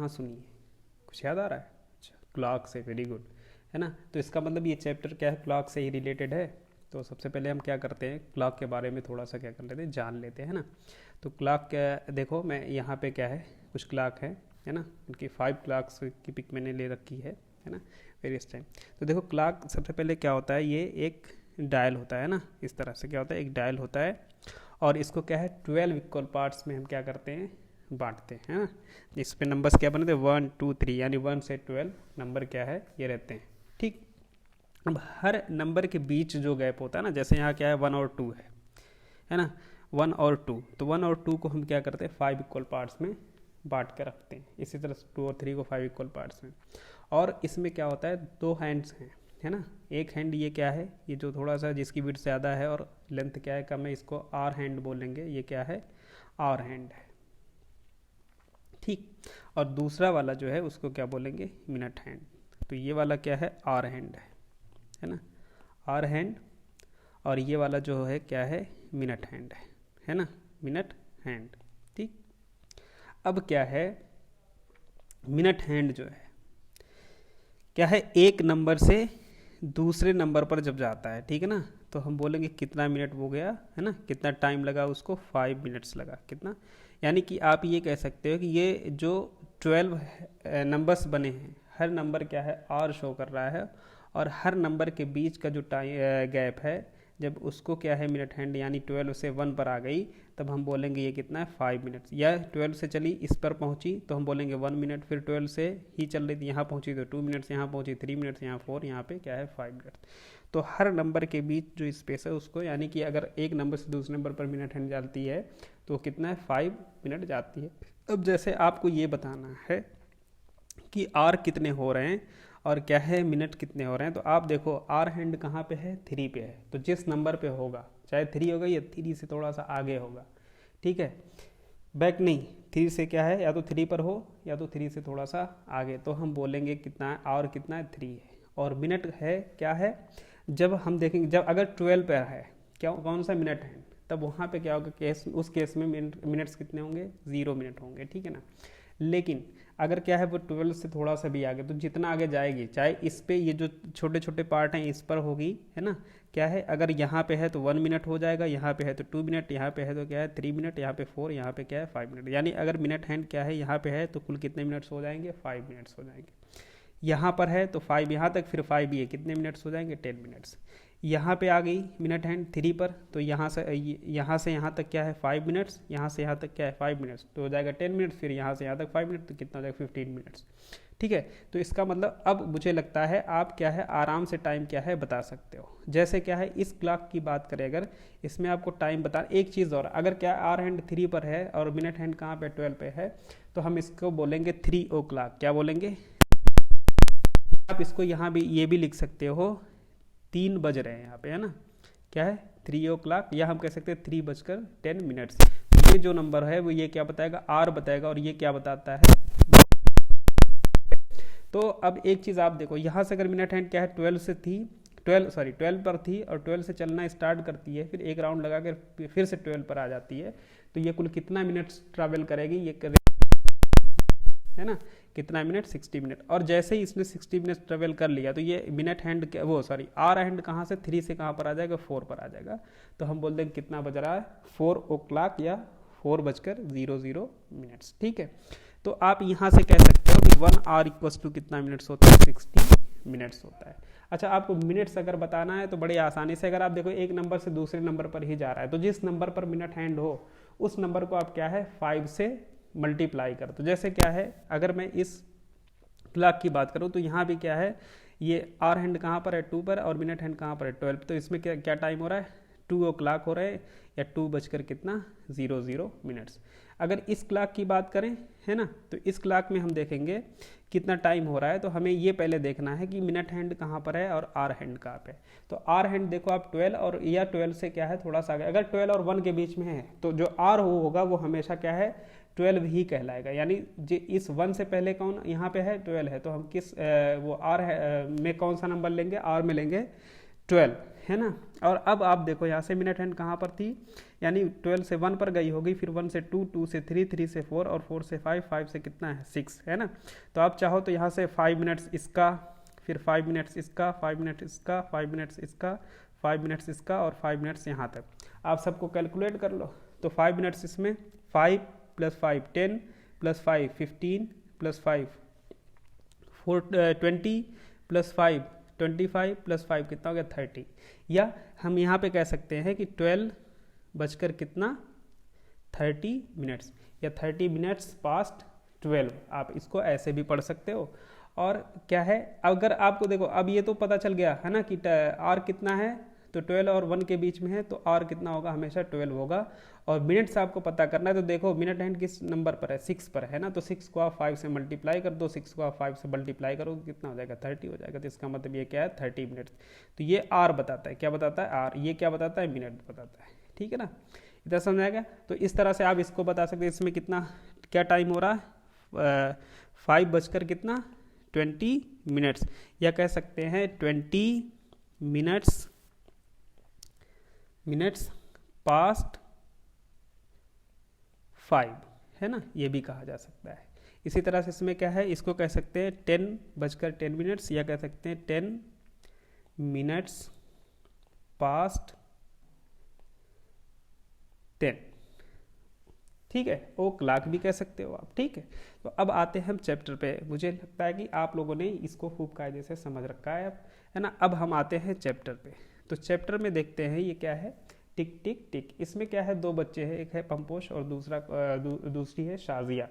हाँ सुनिए, कुछ याद आ रहा है? अच्छा, क्लॉक से, वेरी गुड, है ना। तो इसका मतलब ये चैप्टर क्या है, क्लॉक से ही रिलेटेड है। तो सबसे पहले हम क्या करते हैं, क्लॉक के बारे में थोड़ा सा क्या कर लेते हैं, जान लेते हैं ना। तो क्लॉक क्या, देखो मैं यहाँ पे क्या है, कुछ क्लॉक है ना। इनकी 5 क्लॉक्स की पिक मैंने ले रखी है ना, वेरियस टाइम। तो देखो क्लॉक सबसे पहले क्या होता है, ये एक डायल होता है ना, इस तरह से क्या होता है, एक डायल होता है। और इसको क्या है, 12 इक्वल पार्ट्स में हम क्या करते हैं, बांटते हैं ना। इस पे नंबर्स क्या बने थे, 1 2 3, यानी 1 से 12 नंबर क्या है, ये रहते हैं। ठीक, अब हर नंबर के बीच जो गैप होता है ना, जैसे यहाँ क्या है 1 और 2 है ना, 1 और 2, तो 1 और 2 को हम क्या करते हैं 5 इक्वल पार्ट्स में बांट के रखते हैं। इसी तरह से 2 और 3 को 5 इक्वल पार्ट्स में। और इसमें क्या होता है, 2 हैंड्स हैं, है ना। एक हैंड ये क्या है, ये जो थोड़ा सा जिसकी विड्थ ज़्यादा है और लेंथ क्या है कम है, इसको आर हैंड बोलेंगे। ये क्या है, आर हैंड है, ठीक। और दूसरा वाला जो है उसको क्या बोलेंगे, मिनट हैंड। तो ये वाला क्या है, आर हैंड है ना, आर हैंड। और ये वाला जो है क्या है, मिनट हैंड है ना, मिनट हैंड, ठीक। अब क्या है, मिनट हैंड जो है क्या है, एक नंबर से दूसरे नंबर पर जब जाता है, ठीक है ना, तो हम बोलेंगे कितना मिनट हो गया, है ना, कितना टाइम लगा उसको, 5 मिनट्स लगा, कितना। यानी कि आप ये कह सकते हो कि ये जो 12 नंबर्स बने हैं, हर नंबर क्या है, आर शो कर रहा है। और हर नंबर के बीच का जो टाइम गैप है, जब उसको क्या है मिनट हैंड, यानी 12 से 1 पर आ गई, तब हम बोलेंगे ये कितना है, 5 मिनट्स। या 12 से चली इस पर पहुंची तो हम बोलेंगे 1 मिनट, फिर 12 से ही चल रही थी यहाँ पहुंची तो 2 मिनट्स, यहाँ पहुंची 3 मिनट्स, यहाँ 4, यहाँ पे क्या है 5 मिनट्स। तो हर नंबर के बीच जो स्पेस है उसको, यानी कि अगर एक नंबर से दूसरे नंबर पर मिनट हैंड जाती है तो कितना है, 5 मिनट जाती है। अब जैसे आपको ये बताना है कि आर कितने हो रहे हैं और क्या है, मिनट कितने हो रहे हैं। तो आप देखो आर हैंड कहाँ पे है, 3 पे है। तो जिस नंबर पे होगा, चाहे 3 होगा या 3 से थोड़ा सा आगे होगा, ठीक है, बैक नहीं, 3 से क्या है, या तो 3 पर हो या तो 3 से थोड़ा सा आगे, तो हम बोलेंगे कितना है, और कितना है, 3 है। और मिनट है क्या है, जब हम देखेंगे, जब अगर 12 पर है क्या, कौन सा मिनट है, तब वहाँ पे क्या होगा, केस उस केस में मिनट्स कितने होंगे, 0 मिनट होंगे, ठीक है ना। लेकिन अगर क्या है वो 12 से थोड़ा सा भी आगे, तो जितना आगे जाएगी, चाहे इस पे ये जो छोटे छोटे पार्ट हैं इस पर होगी, है ना, क्या है, अगर यहाँ पे है तो 1 मिनट हो जाएगा, यहाँ पे है तो 2 मिनट, यहाँ पे है तो क्या है 3 मिनट, यहाँ पे 4, यहाँ पे क्या है 5 मिनट। यानी अगर मिनट हैंड क्या है यहाँ पे है तो कुल कितने मिनट्स हो जाएंगे, 5 मिनट्स हो जाएंगे। यहाँ पर है तो 5 यहाँ तक, फिर 5 ये कितने मिनट्स हो जाएंगे, 10 मिनट्स। यहाँ पे आ गई मिनट हैंड 3 पर, तो यहाँ से यहाँ तक क्या है 5 मिनट्स, यहाँ से यहाँ तक क्या है 5 मिनट्स, तो हो जाएगा 10 मिनट्स, फिर यहाँ से यहाँ तक 5 मिनट, तो कितना हो जाएगा 15 मिनट्स, ठीक है। तो इसका मतलब अब मुझे लगता है आप क्या है आराम से टाइम क्या है बता सकते हो। जैसे क्या है इस क्लॉक की बात करें, अगर इसमें आपको टाइम बता, एक चीज़ और, अगर क्या आर हैंड 3 पर है और मिनट हैंड कहाँ पे 12 पे है, तो हम इसको बोलेंगे 3 ओ क्लॉक। क्या बोलेंगे, आप इसको यहाँ भी ये भी लिख सकते हो, 3 बज रहे हैं यहाँ पे, है ना, क्या है 3 ओ क्लॉक, या हम कह सकते हैं 3:10 ये जो नंबर है वो ये क्या बताएगा, आर बताएगा, और ये क्या बताता है। तो अब एक चीज़ आप देखो, यहाँ से अगर मिनट हैंड क्या है 12 पर थी और 12 से चलना स्टार्ट करती है, फिर एक राउंड लगा कर फिर से 12 पर आ जाती है, तो ये कुल कितना मिनट्स ट्रैवल करेगी, ये है ना, कितना मिनट, 60 मिनट। और जैसे ही इसने 60 मिनट ट्रेवल कर लिया, तो ये मिनट हैंड वो सॉरी आर हैंड कहाँ से 3 से कहाँ पर आ जाएगा, 4 पर आ जाएगा। तो हम बोल देंगे कितना बज रहा है, 4 ओ क्लॉक या 4:00 मिनट्स, ठीक है। तो आप यहाँ से कह सकते हो कि 1 आवर इक्वल्स टू कितना मिनट्स होता है, 60 मिनट्स होता है। अच्छा, आपको मिनट्स अगर बताना है तो बड़े आसानी से, अगर आप देखो एक नंबर से दूसरे नंबर पर ही जा रहा है, तो जिस नंबर पर मिनट हैंड हो उस नंबर को आप क्या है 5 से मल्टीप्लाई कर। तो जैसे क्या है, अगर मैं इस क्लॉक की बात करूं तो यहाँ भी क्या है, ये आर हैंड कहाँ पर है 2 पर, और मिनट हैंड कहाँ पर है 12। तो इसमें क्या क्या टाइम हो रहा है, 2 ओ क्लॉक हो रहा है, या 2:00 मिनट्स। अगर इस क्लॉक की बात करें, है ना, तो इस क्लॉक में हम देखेंगे कितना टाइम हो रहा है। तो हमें ये पहले देखना है कि मिनट हैंड कहाँ पर है और आर हैंड कहाँ पे है। तो आर हैंड देखो आप 12 और या 12 से क्या है थोड़ा सा आगे, अगर 12 और 1 के बीच में है तो जो आर होगा वो हमेशा क्या है 12 ही कहलाएगा। यानी इस 1 से पहले कौन यहाँ पे है 12 है, तो हम किस वो आर में कौन सा नंबर लेंगे, आर में लेंगे 12, है ना। और अब आप देखो यहाँ से मिनट हैंड कहाँ पर थी, यानी 12 से 1 पर गई होगी, फिर 1 से 2, 2 से 3, 3 से 4 और 4 से 5, 5 से कितना है 6, है ना। तो आप चाहो तो यहाँ से 5 मिनट्स इसका, फिर 5 मिनट्स इसका, 5 मिनट्स इसका, 5 मिनट्स इसका, 5 मिनट्स इसका और 5 मिनट्स यहाँ तक आप सबको कैलकुलेट कर लो। तो 5 मिनट्स इसमें 5 + 5 10 + 5 15 + 5 20 + 5 25 + 5 कितना हो गया 30। या हम यहाँ पे कह सकते हैं कि 12 बजकर कितना 30 मिनट्स, या 30 मिनट्स पास्ट 12, आप इसको ऐसे भी पढ़ सकते हो। और क्या है, अगर आपको देखो अब ये तो पता चल गया है ना कि आर कितना है, तो 12 और 1 के बीच में है, तो आर कितना होगा, हमेशा 12 होगा। और मिनट्स आपको पता करना है, तो देखो मिनट हैंड किस नंबर पर है, 6 पर है ना, तो 6 को आप 5 से मल्टीप्लाई कर दो, 6 को आप 5 से मल्टीप्लाई करोगे कितना हो जाएगा 30 हो जाएगा। तो इसका मतलब ये क्या है 30 मिनट्स। तो ये आर बताता है, क्या बताता है आर, ये क्या बताता है मिनट बताता है, ठीक है ना। इतना समझ आएगा। तो इस तरह से आप इसको बता सकते हैं, इसमें कितना क्या टाइम हो रहा है 5 बजकर कितना 20 मिनट्स, या कह सकते हैं 20 मिनट्स पास्ट 5, है ना, ये भी कहा जा सकता है। इसी तरह से इसमें क्या है, इसको कह सकते हैं 10 बजकर 10 मिनट्स, या कह सकते हैं 10 मिनट्स पास्ट 10, ठीक है। ओ क्लॉक भी कह सकते हो आप, ठीक है। तो अब आते हैं हम चैप्टर पे। मुझे लगता है कि आप लोगों ने इसको खूब कायदे से समझ रखा है अब, है ना। अब हम आते हैं चैप्टर पे। तो चैप्टर में देखते हैं ये क्या है, टिक टिक टिक। इसमें क्या है, 2 बच्चे हैं, एक है पंपोश और दूसरी है शाजिया।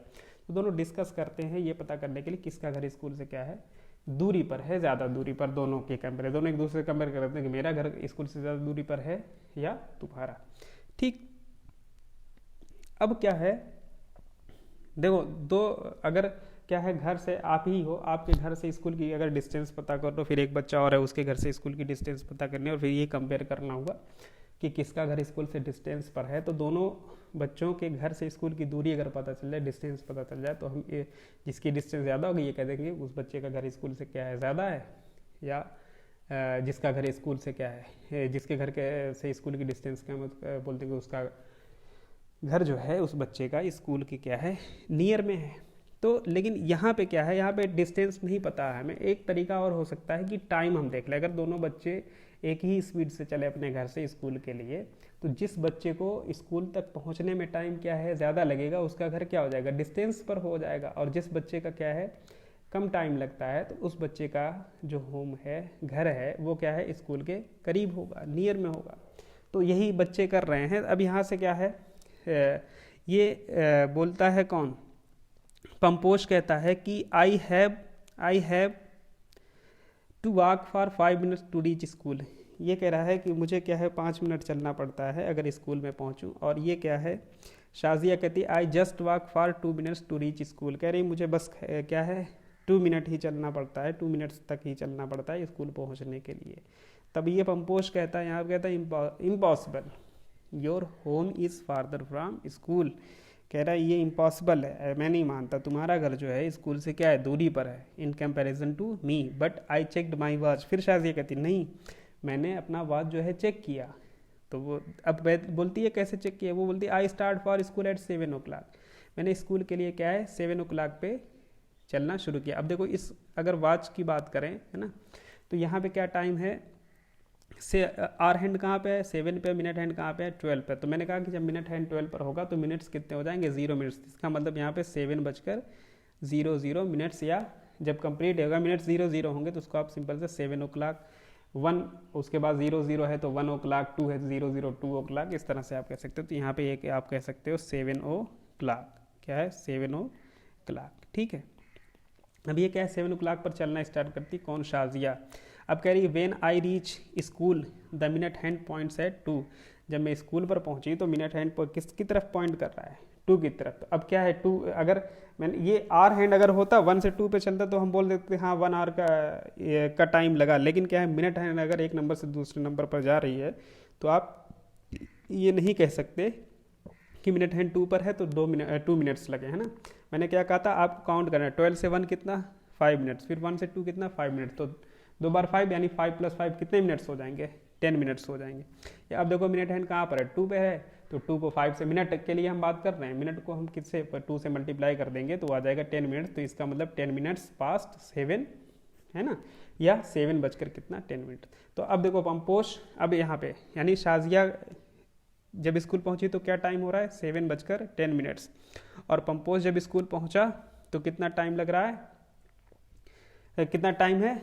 तो दोनों डिस्कस करते हैं ये पता करने के लिए किसका घर स्कूल से क्या है दूरी पर है, ज़्यादा दूरी पर, दोनों के कंपेयर, दोनों एक दूसरे से कंपेयर करते हैं कि मेरा घर स्कूल से ज़्यादा दूरी पर है या तुम्हारा, ठीक। अब क्या है, देखो दो, अगर क्या है घर से आप ही हो, आपके घर से स्कूल की अगर डिस्टेंस पता कर लो, फिर एक बच्चा और है उसके घर से स्कूल की डिस्टेंस पता करनी है, और फिर ये कंपेयर करना होगा कि किसका घर स्कूल से डिस्टेंस पर है। तो दोनों बच्चों के घर से स्कूल की दूरी अगर पता चल जाए, डिस्टेंस पता चल जाए, तो हम ये जिसकी डिस्टेंस ज़्यादा होगी ये कह देंगे उस बच्चे का घर स्कूल से क्या है ज़्यादा है, या जिसका घर स्कूल से क्या है, जिसके घर के से स्कूल की डिस्टेंस क्या बोल देंगे उसका घर जो है उस बच्चे का स्कूल की क्या है नियर में है। तो लेकिन यहाँ पे क्या है, यहाँ पे डिस्टेंस नहीं पता है हमें। एक तरीका और हो सकता है कि टाइम हम देख लें। अगर दोनों बच्चे एक ही स्पीड से चले अपने घर से स्कूल के लिए, तो जिस बच्चे को स्कूल तक पहुँचने में टाइम क्या है ज़्यादा लगेगा, उसका घर क्या हो जाएगा डिस्टेंस पर हो जाएगा। और जिस बच्चे का क्या है कम टाइम लगता है, तो उस बच्चे का जो होम है, घर है, वो क्या है स्कूल के करीब होगा, नियर में होगा। तो यही बच्चे कर रहे हैं। अब यहाँ से क्या है, ये बोलता है कौन, पंपोश कहता है कि I have to walk for 5 minutes to reach school. ये कह रहा है कि मुझे क्या है 5 मिनट चलना पड़ता है अगर स्कूल में पहुंचूं। और ये क्या है, शाजिया कहती है I just walk for 2 minutes to reach school. कह रही मुझे बस क्या है 2 मिनट ही चलना पड़ता है, 2 मिनट्स तक ही चलना पड़ता है स्कूल पहुंचने के लिए। तब ये पंपोश कहता है, यहाँ कहता है impossible, your home is farther from school. कह रहा है ये इम्पॉसिबल है, मैं नहीं मानता, तुम्हारा घर जो है स्कूल से क्या है दूरी पर है, in comparison to me, but I checked my watch. फिर शायद कहती नहीं, मैंने अपना वॉच जो है चेक किया। तो वो अब बोलती है कैसे चेक किया, वो बोलती है I start for school eight 7 o'clock। मैंने स्कूल के लिए क्या है 7 o'clock पे चलना शुरू किया। अब देखो इस अगर वॉच की बात करें, है ना, तो यहाँ पे क्या टाइम है, से आर हैंड कहाँ पे है 7 पे, मिनट हैंड कहाँ पे है 12 पे। तो मैंने कहा कि जब मिनट हैंड 12 पर होगा तो मिनट्स कितने हो जाएंगे 0 मिनट्स। इसका मतलब यहाँ पे 7:00 मिनट्स, या जब कंप्लीट होगा मिनट 0 होंगे तो उसको आप सिंपल से 7 o'clock, 1 उसके बाद 0 है तो 1 o'clock, 2 है 0 2 o'clock, इस तरह से आप कह सकते हो। तो यहाँ पे एक आप कह सकते हो 7 o'clock, क्या है 7 o'clock, ठीक है। अब ये क्या है 7 o'clock पर चलना स्टार्ट करती कौन, शाजिया। अब कह रही है when I reach school the minute hand points at 2। जब मैं स्कूल पर पहुंची तो मिनट हैंड किसकी तरफ पॉइंट कर रहा है 2 की तरफ। तो अब क्या है 2, अगर मैंने ये आर हैंड अगर होता 1 से 2 पे चलता तो हम बोल देते हाँ 1 hour का टाइम लगा। लेकिन क्या है मिनट हैंड अगर एक नंबर से दूसरे नंबर पर जा रही है तो आप ये नहीं कह सकते कि मिनट हैंड 2 पर है तो 2 मिनट्स लगे, है ना। मैंने क्या कहा था आपको काउंट करना है, 12 से 1 कितना 5 मिनट्स, फिर 1 से 2 कितना 5 मिनट, तो 2 बार 5 यानी 5 + 5 कितने मिनट्स हो जाएंगे, 10 मिनट्स हो जाएंगे। या अब देखो मिनट हैंड कहाँ पर है, 2 पे है, तो 2 को 5 से, मिनट के लिए हम बात कर रहे हैं, मिनट को हम किससे 2 से मल्टीप्लाई कर देंगे तो आ जाएगा 10 मिनट्स। तो इसका मतलब 10 मिनट्स पास्ट 7 है ना, या 7 बजकर कितना 10 मिनट। तो अब देखो पंपोश अब यहाँ पे यानी शाजिया जब स्कूल पहुंची तो क्या टाइम हो रहा है, 7 बजकर 10 मिनट्स, और पंपोश जब स्कूल पहुंचा तो कितना टाइम लग रहा है, कितना टाइम है,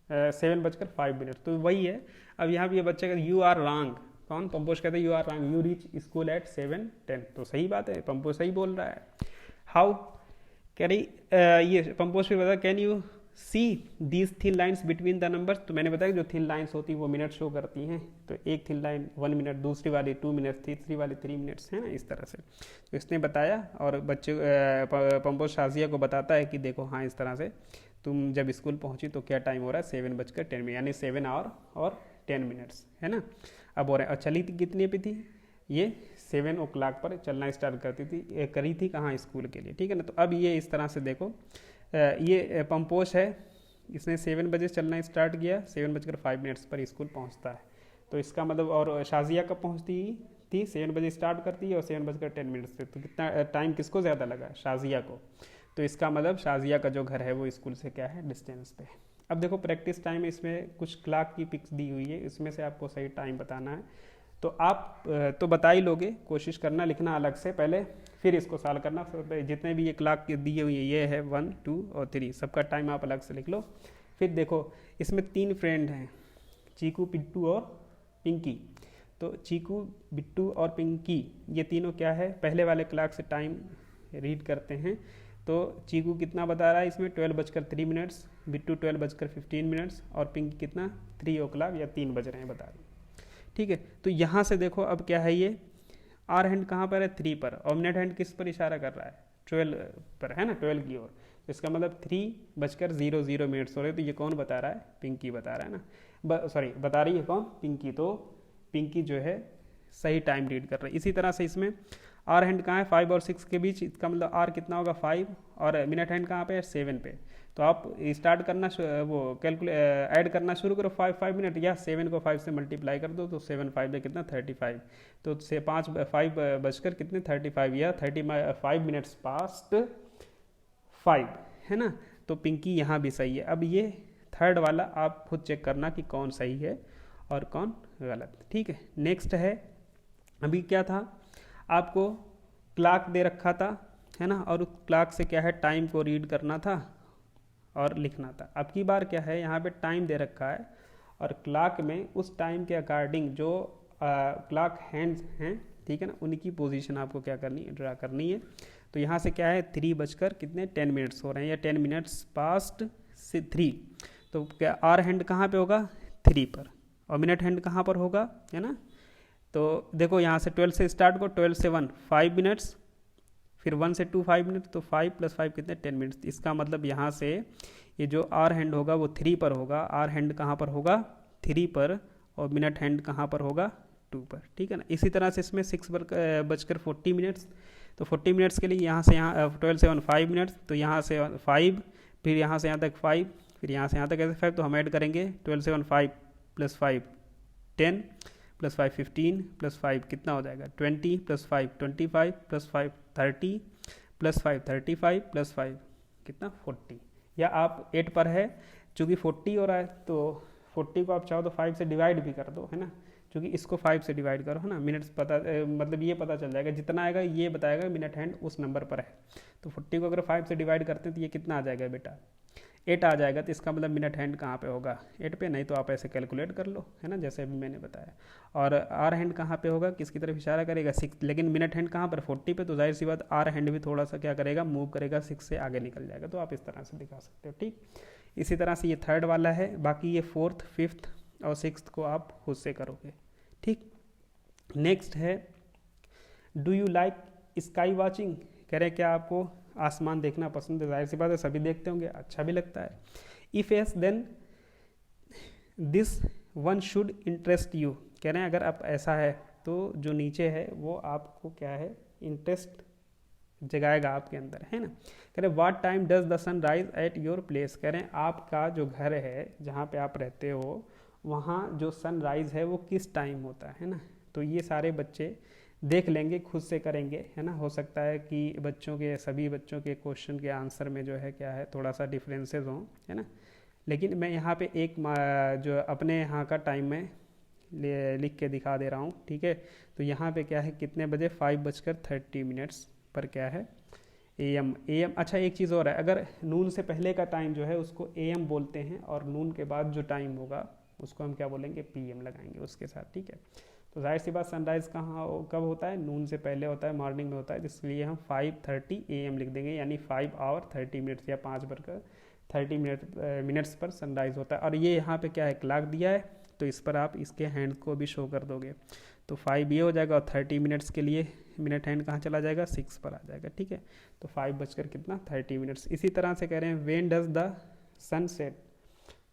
7 बजकर 5 मिनट। तो वही है। अब यहाँ पे ये बच्चे का यू आर रॉन्ग, कौन, पंपोश कहते हैं you are wrong, you reach school at 7:10। तो सही बात है, पंपोश सही बोल रहा है। हाउ कैरी ये पंपोश भी बता, can you see these thin lines between the numbers. तो मैंने बताया कि जो थिन लाइन्स होती है वो मिनट शो करती हैं। तो एक थिन लाइन 1 मिनट, दूसरी वाली 2 मिनट, तीसरी वाली 3 मिनट्स है ना, इस तरह से। तो इसने बताया और बच्चे पंपोश शाजिया को बताता है कि देखो हाँ इस तरह से तुम जब स्कूल पहुंची तो क्या टाइम हो रहा है, 7 बजकर 10 मिनट, यानी 7 आवर और 10 मिनट्स है ना। अब हो रहा है, चली थी कितने पे थी ये, 7 o'clock पर चलना स्टार्ट करती थी, करी थी कहाँ, स्कूल के लिए, ठीक है ना। तो अब ये इस तरह से देखो, ये पंपोश है, इसने 7 बजे चलना स्टार्ट किया, 7 बजकर 5 मिनट्स पर स्कूल पहुंचता है। तो इसका मतलब, और शाजिया कब पहुंचती थी, 7 बजे स्टार्ट करती है और 7 बजकर 10 मिनट्स पे। तो कितना टाइम किसको ज़्यादा लगा, शाजिया को। तो इसका मतलब शाजिया का जो घर है वो स्कूल से क्या है, डिस्टेंस पे। अब देखो प्रैक्टिस टाइम, इसमें कुछ क्लॉक की पिक्स दी हुई है, इसमें से आपको सही टाइम बताना है। तो आप तो बता ही लोगे, कोशिश करना लिखना अलग से पहले, फिर इसको सॉल्व करना। जितने भी ये क्लॉक दी हुई है, ये है 1, 2 और 3, सबका टाइम आप अलग से लिख लो। फिर देखो इसमें 3 फ्रेंड हैं, चीकू, बिट्टू और पिंकी। तो चीकू, बिट्टू और पिंकी ये तीनों क्या है, पहले वाले क्लॉक से टाइम रीड करते हैं। तो चीकू कितना बता रहा है इसमें, 12 बजकर 3 मिनट्स, बिट्टू 12 बजकर 15 मिनट्स और पिंकी कितना 3 o'clock या 3 बज रहे हैं बता रही, ठीक है। तो यहाँ से देखो अब क्या है, ये आर हैंड कहाँ पर है, 3 पर, और मिनट हैंड किस पर इशारा कर रहा है, 12 पर है ना, 12 की ओर। तो इसका मतलब 3 बजकर 00 मिनट्स हो रहे हैं। तो ये कौन बता रहा है, पिंकी बता रहा है ना, सॉरी बता रही है कौन, पिंकी। तो पिंकी जो है सही टाइम रीड कर रही है। इसी तरह से इसमें आर हैंड कहाँ है, 5 और 6 के बीच, इसका मतलब आर कितना होगा 5, और मिनट हैंड कहाँ पे है, 7 पे। तो आप स्टार्ट करना वो ऐड करना शुरू करो, 5 मिनट, या 7 को 5 से मल्टीप्लाई कर दो, तो 7 5 में कितना 35। तो से 5 बजकर कितने 35, या 35 मिनट्स पास्ट 5 है ना। तो पिंकी यहाँ भी सही है। अब ये थर्ड वाला आप खुद चेक करना कि कौन सही है और कौन गलत, ठीक है। नेक्स्ट है, अभी क्या था, आपको क्लॉक दे रखा था है ना, और उस क्लॉक से क्या है टाइम को रीड करना था और लिखना था। अब की बार क्या है, यहाँ पे टाइम दे रखा है और क्लॉक में उस टाइम के अकॉर्डिंग जो क्लॉक हैंड्स हैं, ठीक है ना, उनकी पोजीशन आपको क्या करनी है, ड्रा करनी है। तो यहाँ से क्या है 3 बजकर कितने 10 मिनट्स हो रहे हैं, या 10 मिनट्स पास्ट से 3। तो क्या आर हैंड कहाँ पे होगा 3 पर, और मिनट हैंड कहाँ पर होगा, है ना। तो देखो यहाँ से 12 से स्टार्ट को, 12 से 1 5 मिनट्स, फिर 1 से 2 5 मिनट, तो 5 + 5 कितने 10 मिनट्स। इसका मतलब यहाँ से ये जो आर हैंड होगा वो 3 पर होगा, आर हैंड कहाँ पर होगा 3 पर, और मिनट हैंड कहाँ पर होगा 2 पर, ठीक है ना। इसी तरह से इसमें 6 बजकर 40 मिनट्स, तो 40 मिनट्स के लिए यहाँ से यहाँ 12 से 1 5 मिनट्स, तो यहाँ से 5, फिर यहाँ से यहाँ तक 5, फिर यहाँ से यहाँ तक ऐसे 5। तो हम ऐड करेंगे 12 से 1 5 + 5 10 + 5 15 + 5 कितना हो जाएगा 20 + 5 25 + 5 30 + 5 35 + 5 कितना 40। या आप 8 पर है, चूँकि 40 हो रहा है तो 40 को आप चाहो तो 5 से डिवाइड भी कर दो, है ना, क्योंकि इसको 5 से डिवाइड करो, है ना। मिनट्स पता मतलब ये पता चल जाएगा, जितना आएगा ये बताएगा मिनट हैंड उस नंबर पर है। तो 40 को अगर 5 से डिवाइड करते हैं तो ये कितना आ जाएगा बेटा 8 आ जाएगा। तो इसका मतलब मिनट हैंड कहाँ पे होगा 8 पे, नहीं तो आप ऐसे कैलकुलेट कर लो, है ना, जैसे अभी मैंने बताया। और आर हैंड कहाँ पे होगा, किसकी तरफ इशारा करेगा 6, लेकिन मिनट हैंड कहाँ पर 40 पे, तो जाहिर सी बात आर हैंड भी थोड़ा सा क्या करेगा मूव करेगा, 6 से आगे निकल जाएगा। तो आप इस तरह से दिखा सकते हो, ठीक। इसी तरह से ये थर्ड वाला है, बाकी ये 4th 5th और 6th को आप खुद से करोगे, ठीक। नेक्स्ट है, do you like sky watching, कह रहे हैं क्या आपको आसमान देखना पसंद है। जाहिर सी बात है सभी देखते होंगे, अच्छा भी लगता है। If yes then this one should interest you, कह रहे हैं अगर आप ऐसा है तो जो नीचे है वो आपको क्या है इंटरेस्ट जगाएगा आपके अंदर, है ना। कह रहे what time does the sun rise at your place, कह रहे हैं आपका जो घर है जहाँ पे आप रहते हो वहाँ जो सनराइज़ है वो किस टाइम होता है ना। तो ये सारे बच्चे देख लेंगे, खुद से करेंगे, है ना। हो सकता है कि बच्चों के सभी बच्चों के क्वेश्चन के आंसर में जो है क्या है थोड़ा सा डिफरेंसेस हों, है ना। लेकिन मैं यहाँ पे एक जो अपने यहाँ का टाइम में लिख के दिखा दे रहा हूँ, ठीक है। तो यहाँ पे क्या है कितने बजे 5:30 पर क्या है एम। अच्छा एक चीज़ और है, अगर नून से पहले का टाइम जो है उसको एम बोलते हैं और नून के बाद जो टाइम होगा उसको हम क्या बोलेंगे पीएम लगाएंगे उसके साथ, ठीक है। तो जाहिर सी बात सनराइज़ कब होता है, नून से पहले होता है, मॉर्निंग में होता है, इसलिए हम 5:30 AM लिख देंगे, यानी 5 hour 30 minutes या 5:30 पर सनराइज़ होता है। और ये यहाँ पे क्या है क्लॉक दिया है, तो इस पर आप इसके हैंड को भी शो कर दोगे, तो 5 ये हो जाएगा और 30 मिनट्स के लिए मिनट हैंड कहाँ चला जाएगा 6 पर आ जाएगा, ठीक है। तो 5:30 इसी तरह से कह रहे हैं व्हेन डज द सनसेट,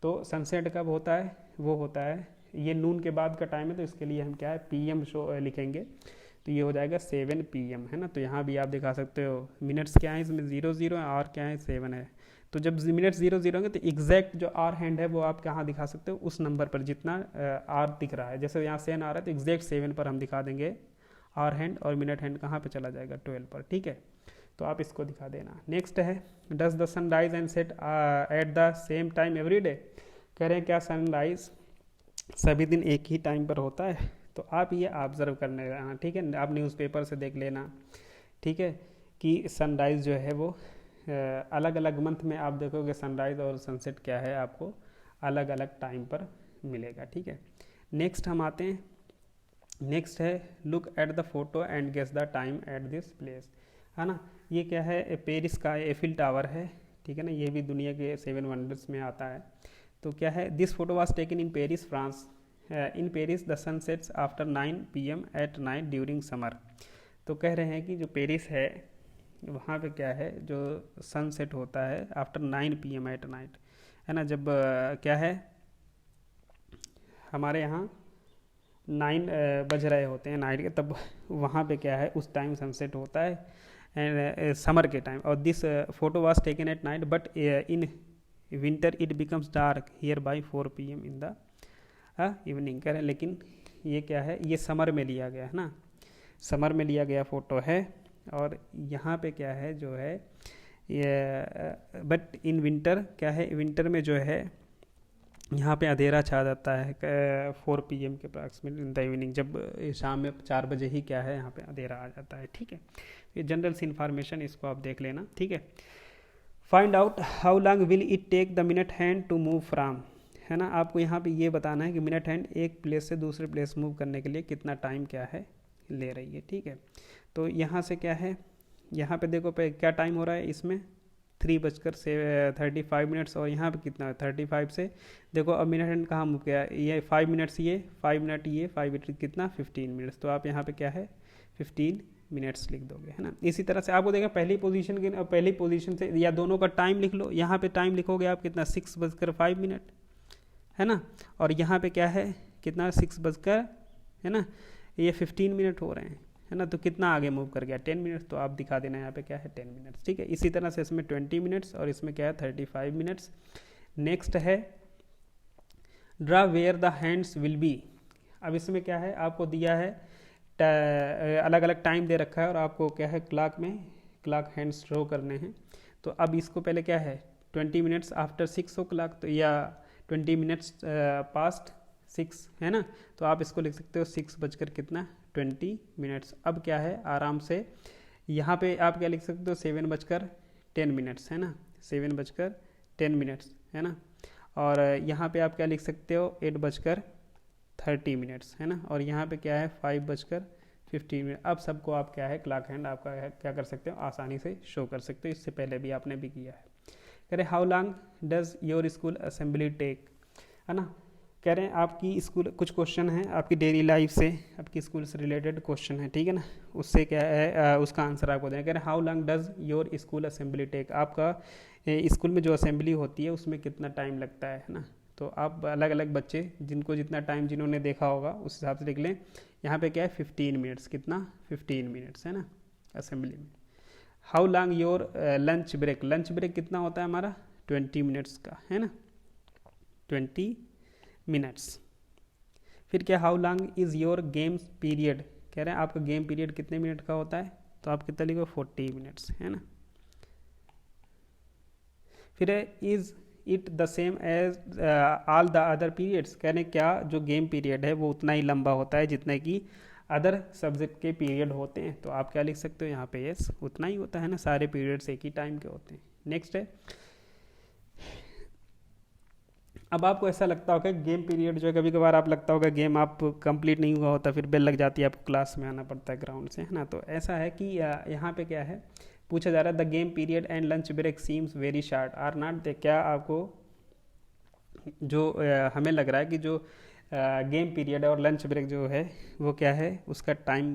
तो सनसेट कब होता है, वो होता है ये नून के बाद का टाइम है, तो इसके लिए हम क्या है पीएम शो लिखेंगे, तो ये हो जाएगा 7 PM, है ना। तो यहाँ भी आप दिखा सकते हो मिनट्स क्या है इसमें 00 है, आर क्या है 7 है। तो जब मिनट 00 होंगे तो एग्जैक्ट जो आर हैंड है वो आप कहाँ दिखा सकते हो, उस नंबर पर जितना आर दिख रहा है। जैसे यहाँ 7 आ रहा है तो एग्जैक्ट 7 पर हम दिखा देंगे आर हैंड, और मिनट हैंड कहाँ पे चला जाएगा 12 पर, ठीक है। तो आप इसको दिखा देना। नेक्स्ट है does the sun rise and set at the same time every day, कह रहे हैं क्या सनराइज सभी दिन एक ही टाइम पर होता है। तो आप ये ऑब्जर्व करने रहना, ठीक है। आप न्यूज़पेपर से देख लेना, ठीक है, कि सनराइज़ जो है वो अलग अलग मंथ में आप देखोगे सनराइज़ और सनसेट क्या है आपको अलग अलग टाइम पर मिलेगा, ठीक है। नेक्स्ट हम आते हैं, नेक्स्ट है look at the photo and guess the time at this place, है ना। ये क्या है पेरिस का एफिल टावर है, ठीक है ना, ये भी दुनिया के 7 वंडर्स में आता है। तो क्या है this photo was taken in Paris France, in Paris the sun sets after 9 PM at night during summer. तो कह रहे हैं कि जो पेरिस है वहाँ पे क्या है जो सनसेट होता है आफ्टर 9 PM एट नाइट, है ना। जब क्या है हमारे यहाँ 9 बज रहे होते हैं नाइट के, तब वहाँ पे क्या है उस टाइम सनसेट होता है एंड समर के टाइम। और this photo was taken at night but in winter it becomes dark here by 4 PM in the evening, कह रहे हैं। लेकिन ये क्या है ये समर में लिया गया है ना, समर में लिया गया फ़ोटो है। और यहाँ पे क्या है जो है ये बट इन विंटर क्या है विंटर में जो है यहाँ पे अंधेरा छा जाता है 4 PM के अप्रॉक्सीमेट इन द इवनिंग, जब शाम में 4 बजे ही क्या है यहाँ पे अंधेरा आ जाता है, ठीक है। ये जनरल सी इन्फॉर्मेशन इसको आप देख लेना, ठीक है। Find out how long will it take the minute hand to move from, है ना। आपको यहाँ पे ये बताना है कि मिनट हैंड एक प्लेस से दूसरे प्लेस मूव करने के लिए कितना टाइम क्या है ले रही है, ठीक है। तो यहाँ से क्या है यहाँ पे देखो पे क्या टाइम हो रहा है इसमें 3:35 और यहाँ पे कितना है 35 से देखो अब मिनट हैंड कहाँ मूव किया ये 5 मिनट्स ये 5 मिनट ये 5 मिनट कितना 15 मिनट्स। तो आप यहाँ पे क्या है 15 मिनट्स लिख दोगे, है ना। इसी तरह से आपको देखा पहली पोजीशन से या दोनों का टाइम लिख लो, यहाँ पे टाइम लिखोगे आप कितना 6:05, है ना। और यहाँ पे क्या है कितना 6 है ना, ये 15 मिनट हो रहे हैं, है ना। तो कितना आगे मूव कर गया 10 मिनट्स, तो आप दिखा देना यहाँ पे क्या है 10 मिनट्स, ठीक है। इसी तरह से इसमें 20 मिनट्स और इसमें क्या है 35 मिनट्स। नेक्स्ट है draw where the hands will be. अब इसमें क्या है आपको दिया है अलग अलग टाइम दे रखा है और आपको क्या है क्लॉक हैंड्स ड्रॉ करने हैं। तो अब इसको पहले क्या है 20 मिनट्स आफ्टर 6 o'clock, तो या 20 मिनट्स पास्ट 6, है ना। तो आप इसको लिख सकते हो 6:20 मिनट्स। अब क्या है आराम से यहाँ पे आप क्या लिख सकते हो 7:10, है ना, 7:10, है ना। और यहाँ पे आप क्या लिख सकते हो 8:30, है ना। और यहाँ पे क्या है 5:15। अब सबको आप क्या है क्लॉक हैंड आपका क्या कर सकते हो आसानी से शो कर सकते हो, इससे पहले भी आपने भी किया है। कह रहे how long does your school assembly take, है ना। कह रहे हैं आपकी स्कूल कुछ क्वेश्चन है आपकी डेली लाइफ से आपकी स्कूल से रिलेटेड क्वेश्चन है, ठीक है ना। उससे क्या है उसका आंसर आपको देना। कह रहे हैं how long does your school assembly take, आपका स्कूल में जो असेंबली होती है उसमें कितना टाइम लगता है ना। तो आप अलग अलग बच्चे जिनको जितना टाइम जिन्होंने देखा होगा उस हिसाब से लिख लें। यहाँ पे क्या है 15 मिनट्स, कितना 15 मिनट्स, है ना असेंबली में। How long your lunch break, lunch break कितना होता है हमारा 20 मिनट्स का, है ना, 20 मिनट्स। फिर क्या, how long is your games period, कह रहे हैं आपका गेम पीरियड कितने मिनट का होता है, तो आप कितना लिखो 40 मिनट्स, है ना। फिर है is it the same as all the other periods, कह रहे हैं क्या जो गेम पीरियड है वो उतना ही लंबा होता है जितना कि अदर सब्जेक्ट के पीरियड होते हैं, तो आप क्या लिख सकते हो यहाँ पे, यस उतना ही होता है ना, सारे पीरियड्स एक ही टाइम के होते हैं। नेक्स्ट है, अब आपको ऐसा लगता होगा गेम पीरियड जो है, कभी कभार आप लगता होगा गेम आप कंप्लीट नहीं हुआ होता, फिर बेल लग जाती है, आपको क्लास में आना पड़ता है ग्राउंड से, है ना। तो ऐसा है कि यहाँ पे क्या है, पूछा जा रहा है the game period and lunch break seems very short are not they, क्या आपको जो हमें लग रहा है कि जो गेम पीरियड और लंच ब्रेक जो है वो क्या है, उसका टाइम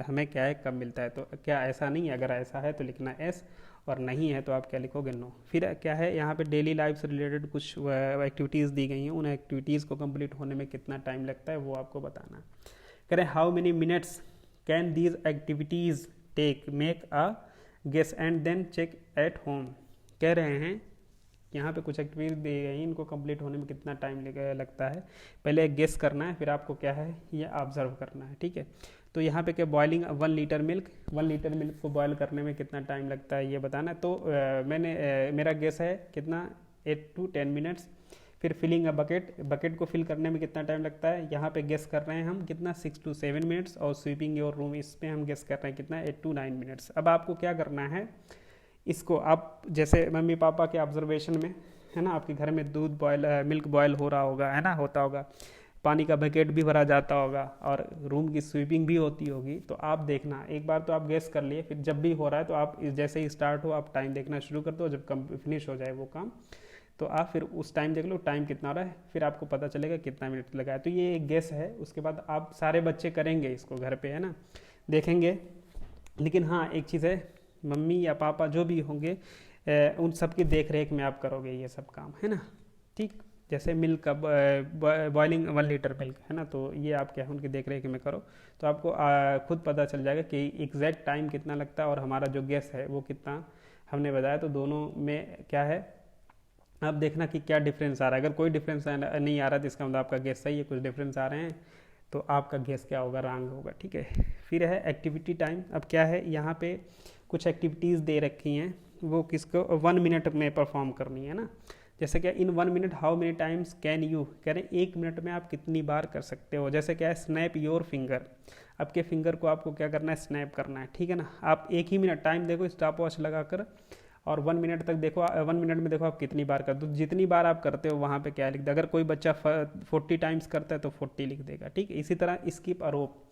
हमें क्या है कब मिलता है, तो क्या ऐसा नहीं है, अगर ऐसा है तो लिखना एस, और नहीं है तो आप क्या लिखोगे नो। फिर क्या है यहाँ पे डेली लाइफ से रिलेटेड कुछ एक्टिविटीज़ दी गई हैं, उन एक्टिविटीज़ को कंप्लीट होने में कितना टाइम लगता है वो आपको बताना है। कह रहे हैं how many minutes can these activities take, make a guess and then check at home, कह रहे हैं यहाँ पे कुछ एक्टिविटीज दी गई, इनको कंप्लीट होने में कितना टाइम लगता है, पहले गेस करना है, फिर आपको क्या है ये ऑब्जर्व करना है, ठीक है। तो यहाँ पे क्या, boiling 1 litre milk, 1 litre milk को बॉयल करने में कितना टाइम लगता है ये बताना है। तो मेरा गेस है कितना 8 to 10 मिनट्स। फिर फिलिंग अ बकेट, बकेट को फिल करने में कितना टाइम लगता है, यहाँ पे गेस कर रहे हैं हम कितना 6 to 7 मिनट्स, और स्वीपिंग योर रूम इस पर हम गेस कर रहे हैं कितना 8 to 9 मिनट्स। अब आपको क्या करना है, इसको आप जैसे मम्मी पापा के ऑब्जर्वेशन में, है ना, आपके घर में दूध बॉयल मिल्क बॉयल हो रहा होगा, है ना, होता होगा, पानी का बकेट भी भरा जाता होगा, और रूम की स्वीपिंग भी होती होगी, तो आप देखना एक बार तो आप गेस कर लिए, फिर जब भी हो रहा है तो आप जैसे ही स्टार्ट हो आप टाइम देखना शुरू कर दो, जब फिनिश हो जाए वो काम तो आप फिर उस टाइम देख लो टाइम कितना हो रहा है, फिर आपको पता चलेगा कितना मिनट लगा है। तो ये एक गेस है, उसके बाद आप सारे बच्चे करेंगे इसको घर पे, है ना, देखेंगे। लेकिन हाँ एक चीज़ है, मम्मी या पापा जो भी होंगे उन सब की देख रेख में आप करोगे ये सब काम, है ना, ठीक। जैसे मिल्क का बॉइलिंग 1 लीटर मिल्क, है ना, तो ये आप क्या है उनकी देख रेख में करो, तो आपको खुद पता चल जाएगा कि एग्जैक्ट टाइम कितना लगता है और हमारा जो गेस है वो कितना हमने बताया। तो दोनों में क्या है, आप देखना कि क्या डिफरेंस आ रहा है, अगर कोई डिफरेंस नहीं आ रहा तो इसका मतलब आपका गेस सही है, कुछ डिफरेंस आ रहे हैं तो आपका गेस क्या होगा, रॉन्ग होगा, ठीक है। फिर है एक्टिविटी टाइम, अब क्या है यहाँ पे कुछ एक्टिविटीज़ दे रखी हैं, वो किसको 1 मिनट में परफॉर्म करनी है ना। जैसे क्या इन 1 minute how many times can you, कह रहे हैं 1 मिनट में आप कितनी बार कर सकते हो। जैसे क्या है स्नैप योर फिंगर, आपके फिंगर को आपको क्या करना है, स्नैप करना है, ठीक है ना। आप 1 ही मिनट टाइम देखो स्टॉप वॉच लगाकर, और 1 मिनट तक देखो, 1 मिनट में देखो आप कितनी बार करते हो, जितनी बार आप करते हो वहाँ पे क्या लिख दे। अगर कोई बच्चा 40 टाइम्स करता है तो 40 लिख देगा, ठीक है। इसी तरह स्किप अ रोप,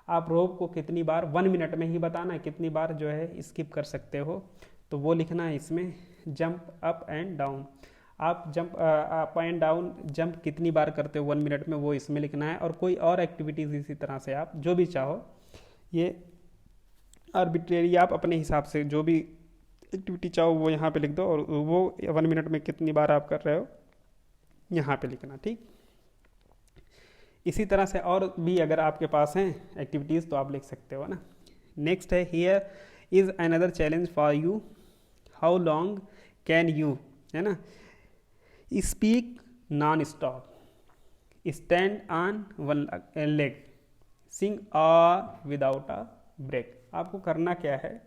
आप रोप को कितनी बार 1 मिनट में ही बताना है कितनी बार जो है स्किप कर सकते हो, तो वो लिखना है इसमें। जंप अप एंड डाउन, आप jump up and down jump कितनी बार करते हो 1 मिनट में, वो इसमें लिखना है। और कोई और एक्टिविटीज़ इसी तरह से आप जो भी चाहो, ये आर्बिट्रेरी आप अपने हिसाब से जो भी एक्टिविटी चाहो वो यहाँ पे लिख दो, और वो 1 मिनट में कितनी बार आप कर रहे हो यहाँ पे लिखना, ठीक। इसी तरह से और भी अगर आपके पास हैं एक्टिविटीज़ तो आप लिख सकते हो ना। नेक्स्ट है here is another challenge for you, how long can you, है ना, speak non stop, stand on 1 leg, sing a without a break. आपको करना क्या है,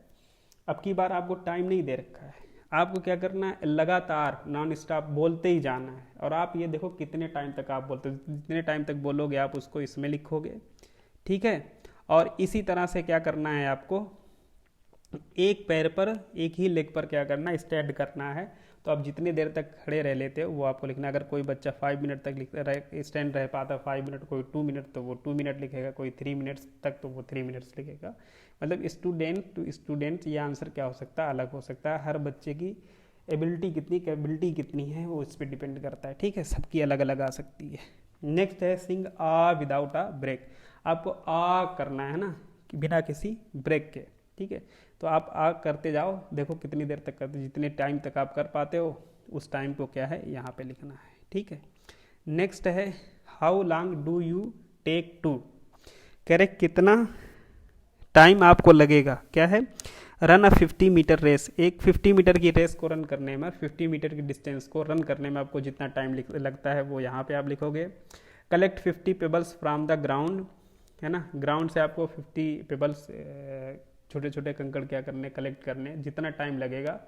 अब की बार आपको टाइम नहीं दे रखा है, आपको क्या करना है, लगातार नॉन स्टॉप बोलते ही जाना है। और आप ये देखो कितने टाइम तक आप बोलते हो, जितने टाइम तक बोलोगे आप उसको इसमें लिखोगे, ठीक है। और इसी तरह से क्या करना है, आपको एक पैर पर एक ही लेग पर क्या करना है, स्टैंड करना है। तो आप जितनी देर तक खड़े रह लेते हो वो आपको लिखना है। अगर कोई बच्चा 5 मिनट तक स्टैंड रह पाता है 5 मिनट, कोई 2 मिनट तो वो 2 मिनट लिखेगा, कोई 3 मिनट्स तक तो वो 3 मिनट्स लिखेगा। मतलब स्टूडेंट टू स्टूडेंट ये आंसर क्या हो सकता है, अलग हो सकता है। हर बच्चे की एबिलिटी कितनी, कैपेबिलिटी कितनी है वो इस पर डिपेंड करता है, ठीक है। सबकी अलग अलग आ सकती है। नेक्स्ट है सिंग आ विदाउट अ ब्रेक, आपको आ करना है ना बिना किसी ब्रेक के, ठीक है। तो आप आ करते जाओ, देखो कितनी देर तक करते, जितने टाइम तक आप कर पाते हो उस टाइम को क्या है यहाँ पे लिखना है, ठीक है। नेक्स्ट है how long do you take to, कह रहे कितना टाइम आपको लगेगा, क्या है रन अ 50 मीटर रेस, एक 50 मीटर की रेस को रन करने में, 50 मीटर की डिस्टेंस को रन करने में आपको जितना टाइम लगता है वो यहाँ पे आप लिखोगे। Collect 50 pebbles from the ground, है ना, ग्राउंड से आपको 50 पेबल्स छोटे छोटे कंकड़ क्या करने, कलेक्ट करने, जितना टाइम लगेगा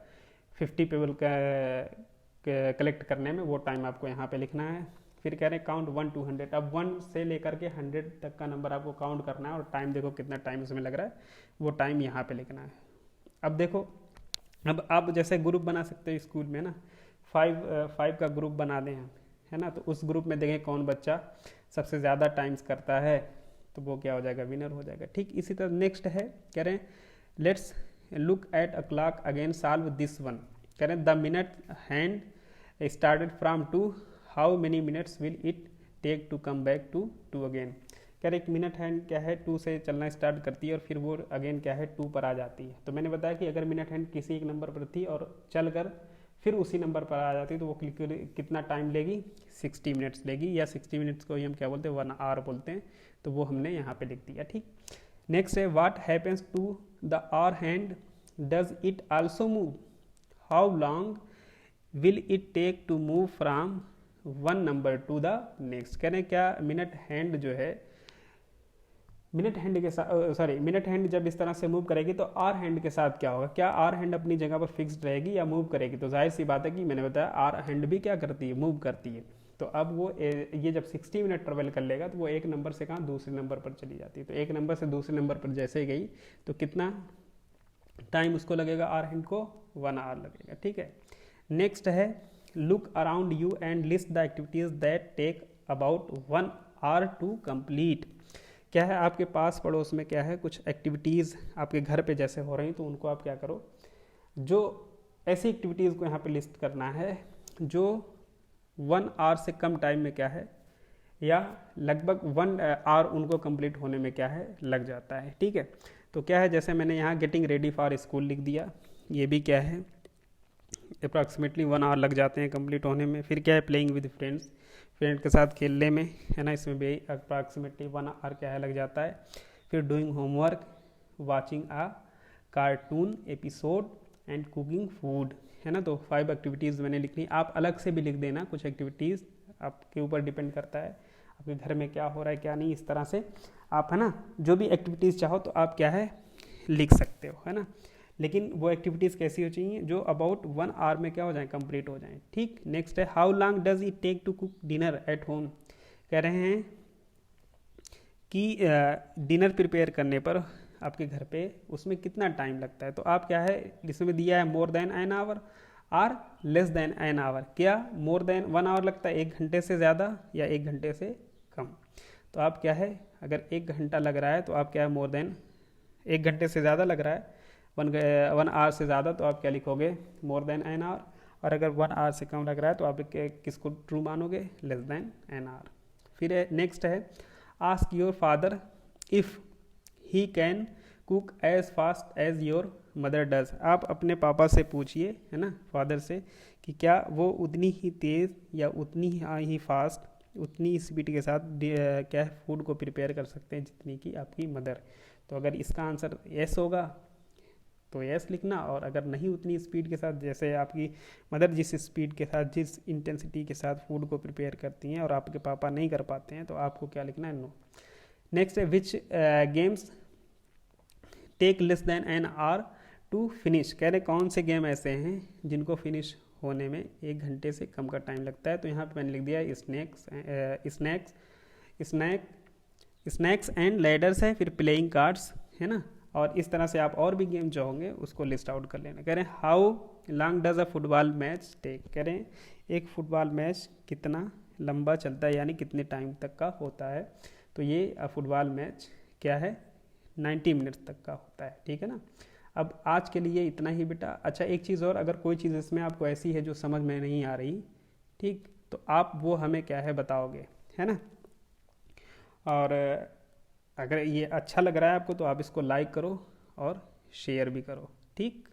50 पेबल का कलेक्ट करने में वो टाइम आपको यहाँ पे लिखना है। फिर कह रहे हैं काउंट 1 to 100, अब 1 से लेकर के 100 तक का नंबर आपको काउंट करना है और टाइम देखो कितना टाइम उसमें लग रहा है, वो टाइम यहाँ पे लिखना है। अब देखो, अब आप जैसे ग्रुप बना सकते हो स्कूल में ना, 5 का ग्रुप बना दें हम, है ना, तो उस ग्रुप में देखें कौन बच्चा सबसे ज़्यादा टाइम्स करता है तो वो क्या हो जाएगा, विनर हो जाएगा। ठीक इसी तरह नेक्स्ट है, कह रहे हैं let's look at a clock again solve this one. कह रहे हैं the minute hand started from 2, how many minutes will it take to come back to 2 again. कह रहे एक मिनट हैंड क्या है 2 से चलना स्टार्ट करती है और फिर वो अगेन क्या है 2 पर आ जाती है। तो मैंने बताया कि अगर मिनट हैंड किसी एक नंबर पर थी और चलकर फिर उसी नंबर पर आ जाती है तो वो कितना टाइम लेगी, 60 मिनट्स लेगी, या 60 मिनट्स को ही हम क्या बोलते हैं 1 आवर बोलते हैं, तो वो हमने यहाँ पे लिख दिया। ठीक, नेक्स्ट है what happens to the hour hand, does it also move, how long will it take to move from 1 number to the next. कह रहे हैं क्या मिनट हैंड जो है, मिनट हैंड के साथ मिनट हैंड जब इस तरह से मूव करेगी तो आर हैंड के साथ क्या होगा, क्या आर हैंड अपनी जगह पर फिक्स्ड रहेगी या मूव करेगी। तो जाहिर सी बात है कि मैंने बताया आर हैंड भी क्या करती है, मूव करती है। तो अब वो ये जब 60 मिनट ट्रेवल कर लेगा तो वो एक नंबर से कहाँ दूसरे नंबर पर चली जाती है। तो एक नंबर से दूसरे नंबर पर जैसे ही गई तो कितना टाइम उसको लगेगा, आर हैंड को 1 आवर लगेगा। ठीक है, नेक्स्ट है look around you and list the activities that take about 1 hour to complete. क्या है आपके पास पड़ोस में क्या है कुछ एक्टिविटीज़ आपके घर पे जैसे हो रही तो उनको आप क्या करो, जो ऐसी एक्टिविटीज़ को यहाँ पे लिस्ट करना है जो 1 आवर से कम टाइम में क्या है या लगभग 1 आवर उनको कंप्लीट होने में क्या है लग जाता है। ठीक है, तो क्या है जैसे मैंने यहाँ गेटिंग रेडी फॉर स्कूल लिख दिया, ये भी क्या है अप्रॉक्सीमेटली 1 आवर लग जाते हैं कंप्लीट होने में। फिर क्या है प्लेइंग विद फ्रेंड्स, फ्रेंड के साथ खेलने में, है ना, इसमें भी अप्रॉक्सीमेटली 1 आवर क्या है लग जाता है। फिर doing homework, watching a cartoon episode and cooking food, है ना। तो 5 एक्टिविटीज़ मैंने लिखनी, आप अलग से भी लिख देना कुछ एक्टिविटीज़, आपके ऊपर डिपेंड करता है आपके घर में क्या हो रहा है क्या नहीं, इस तरह से आप, है ना, जो भी एक्टिविटीज़ चाहो तो आप क्या है लिख सकते हो, है ना। लेकिन वो एक्टिविटीज़ कैसी हो चाहिए जो अबाउट 1 आवर में क्या हो जाए, कंप्लीट हो जाए। ठीक, नेक्स्ट है how long does it take to cook dinner at home. कह रहे हैं कि डिनर प्रिपेयर करने पर आपके घर पे उसमें कितना टाइम लगता है। तो आप क्या है इसमें दिया है मोर देन एन आवर और लेस देन एन आवर। क्या मोर देन 1 आवर लगता है 1 घंटे से ज़्यादा या 1 घंटे से कम। तो आप क्या है अगर 1 घंटा लग रहा है तो आप क्या है मोर देन, 1 घंटे से ज़्यादा लग रहा है 1 आवर से ज़्यादा तो आप क्या लिखोगे मोर देन एन आवर, और अगर 1 आवर से कम लग रहा है तो आप किसको ट्रू मानोगे, लेस देन एन आवर। फिर नेक्स्ट है ask your father if he can cook as fast as your mother does. आप अपने पापा से पूछिए, है ना, फादर से, कि क्या वो उतनी ही तेज़ या उतनी ही फास्ट, उतनी स्पीड के साथ क्या फूड को प्रिपेयर कर सकते हैं जितनी कि आपकी मदर। तो अगर इसका आंसर यस होगा तो यस लिखना, और अगर नहीं उतनी स्पीड के साथ, जैसे आपकी मदर जिस स्पीड के साथ जिस इंटेंसिटी के साथ फूड को प्रिपेयर करती हैं और आपके पापा नहीं कर पाते हैं तो आपको क्या लिखना है, नो। नेक्स्ट है which games take less than an hour to finish. कह रहे कौन से गेम ऐसे हैं जिनको फिनिश होने में 1 घंटे से कम का टाइम लगता है। तो यहाँ पे मैंने लिख दिया स्नैक्स एंड लैडर्स है, फिर प्लेइंग कार्ड्स, है ना। और इस तरह से आप और भी गेम जो होंगे उसको लिस्ट आउट कर लेना। कह रहे हैं how long does a football match take. कह रहे हैं एक फुटबॉल मैच कितना लंबा चलता है, यानी कितने टाइम तक का होता है। तो ये फुटबॉल मैच क्या है 90 मिनट्स तक का होता है। ठीक है ना। अब आज के लिए इतना ही बेटा। अच्छा एक चीज़ और, अगर कोई चीज़ इसमें आपको ऐसी है जो समझ में नहीं आ रही, ठीक, तो आप वो हमें क्या है बताओगे, है ना। और अगर ये अच्छा लग रहा है आपको तो आप इसको लाइक करो और शेयर भी करो। ठीक।